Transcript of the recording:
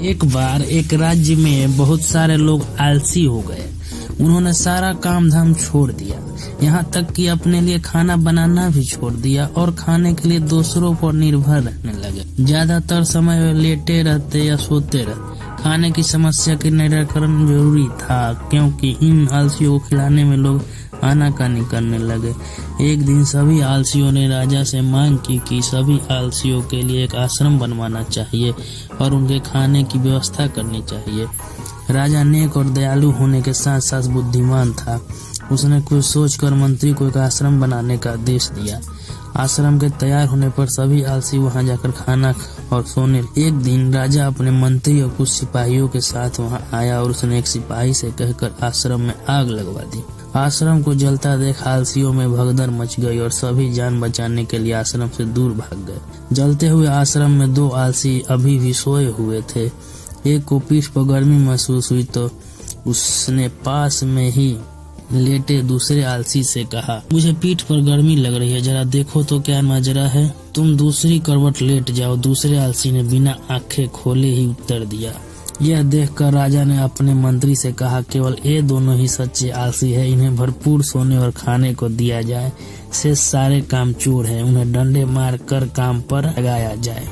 एक बार एक राज्य में बहुत सारे लोग आलसी हो गए। उन्होंने सारा काम धाम छोड़ दिया, यहाँ तक कि अपने लिए खाना बनाना भी छोड़ दिया और खाने के लिए दूसरों पर निर्भर रहने लगे। ज्यादातर समय वे लेटे रहते या सोते रहते। खाने की समस्या के निराकरण जरूरी था, क्योंकि इन आलसियों को खिलाने में लोग आनाकानी करने लगे। एक दिन सभी आलसियों ने राजा से मांग की कि सभी आलसियों के लिए एक आश्रम बनवाना चाहिए और उनके खाने की व्यवस्था करनी चाहिए। राजा नेक और दयालु होने के साथ साथ बुद्धिमान था। उसने कुछ सोचकर मंत्री को एक आश्रम बनाने का आदेश दिया। आश्रम के तैयार होने पर सभी आलसी वहां जाकर खाना और सोने। एक दिन राजा अपने मंत्री और कुछ सिपाहियों के साथ वहां आया और उसने एक सिपाही से कहकर आश्रम में आग लगवा दी। आश्रम को जलता देख आलसियों में भगदड़ मच गई और सभी जान बचाने के लिए आश्रम से दूर भाग गए। जलते हुए आश्रम में दो आलसी अभी भी सोए हुए थे। एक को पीठ पर गर्मी महसूस हुई तो उसने पास में ही लेटे दूसरे आलसी से कहा, मुझे पीठ पर गर्मी लग रही है, जरा देखो तो क्या माजरा है। तुम दूसरी करवट लेट जाओ, दूसरे आलसी ने बिना आंखें खोले ही उत्तर दिया। यह देखकर राजा ने अपने मंत्री से कहा, केवल ये दोनों ही सच्चे आलसी है, इन्हें भरपूर सोने और खाने को दिया जाए। शेष सारे काम चोर हैं, उन्हें डंडे मार कर काम पर लगाया जाए।